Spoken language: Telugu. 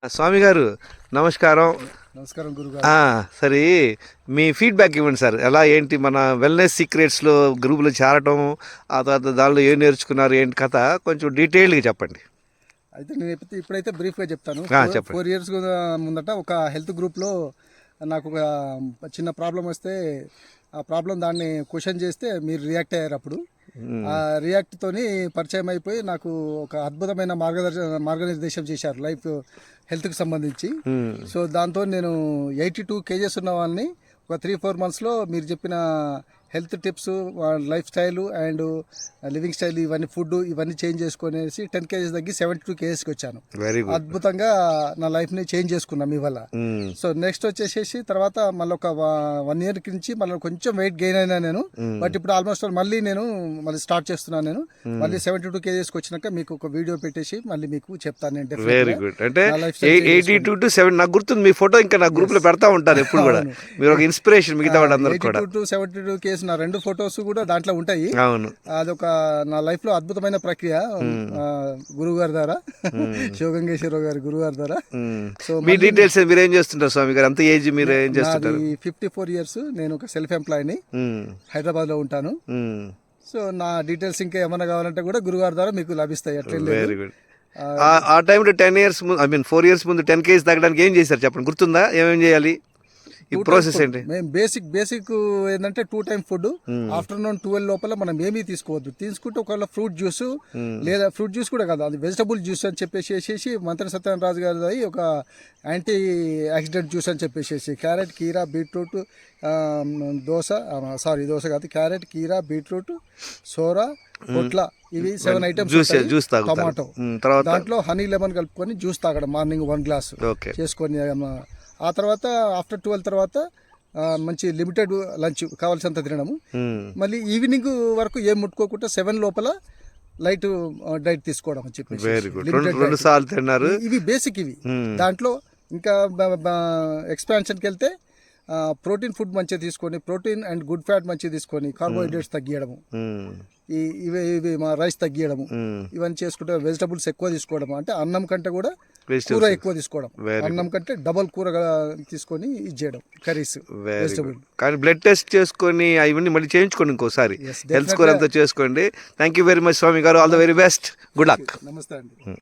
స్వామి గారు నమస్కారం. నమస్కారం గురుగారు. సరే, మీ ఫీడ్బ్యాక్ ఇవ్వండి సార్. ఎలా ఏంటి మన వెల్నెస్ సీక్రెట్స్లో గ్రూపులో చేరటం, ఆ తర్వాత దానిలో ఏం నేర్చుకున్నారు, ఏంటి కథ కొంచెం డీటెయిల్డ్గా చెప్పండి. అయితే నేను ఇప్పుడైతే బ్రీఫ్గా చెప్తాను. చెప్పండి. 4 years ముందట ఒక హెల్త్ గ్రూప్లో నాకు ఒక చిన్న ప్రాబ్లం వస్తే ఆ ప్రాబ్లం దాన్ని క్వశ్చన్ చేస్తే మీరు రియాక్ట్ అయ్యారు. అప్పుడు ఆ రియాక్ట్తోని పరిచయం అయిపోయి నాకు ఒక అద్భుతమైన మార్గనిర్దేశం చేశారు లైఫ్ హెల్త్కి సంబంధించి. సో దాంతో నేను 82 kgs ఉన్న వాళ్ళని ఒక 3-4 monthsలో మీరు చెప్పిన health tips, life style and living style, ఇవన్నీ ఫుడ్ ఇవన్నీ చేంజ్ చేసుకునేసి 10 kgs తగ్గి 72 kgsకి వచ్చాను. అద్భుతంగా నా లైఫ్ని చేంజ్ చేసుకున్నాం మీ వల్ల. సో నెక్స్ట్ వచ్చేసేసి తర్వాత మళ్ళీ ఒక 1 year నుంచి మళ్ళీ కొంచెం వెయిట్ గెయిన్ అయినా నేను. బట్ ఇప్పుడు ఆల్మోస్ట్ మళ్ళీ స్టార్ట్ చేస్తున్నాను. నేను మళ్ళీ 72 kgsకి వచ్చినాక మీకు ఒక వీడియో పెట్టేసి మళ్ళీ మీకు చెప్తాను నేను. Very good. అంటే 82 to 7 నాకు గుర్తుంది. మీ ఫోటో ఇంకా నా గ్రూప్లో పెడతా ఉంటారు ఎప్పుడు కూడా. మీరు ఒక ఇన్స్పిరేషన్ మిగతా వాళ్ళందరూ కూడా. 82 to 72 kgs నా 2 photos కూడా దాంట్లో ఉంటాయి. అవును, అదొక నా లైఫ్ లో అద్భుతమైన ప్రక్రియ గురువు గారి ద్వారా, శివగంగేశ్వరరావు గారి గురువు గారి ద్వారా. సో మీ డీటెయిల్స్ మీరు ఏం చేస్తుంటారు స్వామి గారు? అంత ఏజ్ మీరు ఏం చేస్తుంటారు? 54 years. నేను ఒక సెల్ఫ్ ఎంప్లాయ్ని, హైదరాబాద్ లో ఉంటాను. సో నా డీటెయిల్స్ ఇంకా ఏమైనా కావాలంటే కూడా గురుగారి ద్వారా మీకు లభిస్తాయి. అట్లే వెరీ గుడ్. ఆ టైంలో 10 years ముందు 4 years ముందు 10 kgs తగ్గడానికి ఏం చేశారు చెప్పండి, గుర్తుందా? ఏమేం చేయాలి, ఈ ప్రాసెస్ ఏంటి? మేము బేసిక్ ఏంటంటే 2 time ఫుడ్. ఆఫ్టర్నూన్ 12 లోపల మనం ఏమీ తీసుకోవద్దు. తీసుకుంటే ఒకవేళ ఫ్రూట్ జ్యూస్, లేదా ఫ్రూట్ జ్యూస్ కూడా కాదు, అది వెజిటబుల్ జ్యూస్ అని చెప్పేసి మంత్రి సత్యనారాయణ గారి ఒక యాంటీ యాక్సిడెంట్ జ్యూస్ అని చెప్పేసి క్యారెట్, కీరా, బీట్రూట్, దోస కాదు, క్యారెట్, కీరా, బీట్రూట్, సోరా, పొట్ల, ఇవి 7 items. టమాటో, దాంట్లో హనీ లెమన్ కలుపుకొని జ్యూస్ తాగడం మార్నింగ్ 1 glass చేసుకొని. ఆ తర్వాత ఆఫ్టర్ 12 తర్వాత మంచి లిమిటెడ్ లంచ్ కావాల్సినంత తినడము. మళ్ళీ ఈవినింగ్ వరకు ఏం ముట్టుకోకుండా 7 లోపల లైట్ డైట్ తీసుకోవడం అని చెప్పేసి. ఇవి బేసిక్. ఇవి దాంట్లో ఇంకా ఎక్స్పాన్షన్కి వెళ్తే ప్రోటీన్ ఫుడ్ మంచిగా తీసుకొని, ప్రోటీన్ అండ్ గుడ్ ఫ్యాట్ మంచిగా తీసుకొని, కార్బోహైడ్రేట్స్ తగ్గియడము, ఇవి మా రైస్ తగ్గియడము, ఇవన్నీ చేసుకుంటే వెజిటబుల్స్ ఎక్కువ తీసుకోవడం. అంటే అన్నం కంటే కూడా కూర ఎక్కువ తీసుకోవడం, అన్నం కంటే డబల్ కూర తీసుకొని ఇది చేయడం, కర్రీస్, వెజిటబుల్. కానీ బ్లడ్ టెస్ట్ చేసుకొని అవన్నీ మళ్ళీ చేయించుకోండి ఇంకోసారి, హెల్త్ స్కోర్ అంతా చేసుకోండి. థ్యాంక్ యూ వెరీ మచ్ స్వామి గారు. All the very best. Good luck. నమస్తే అండి.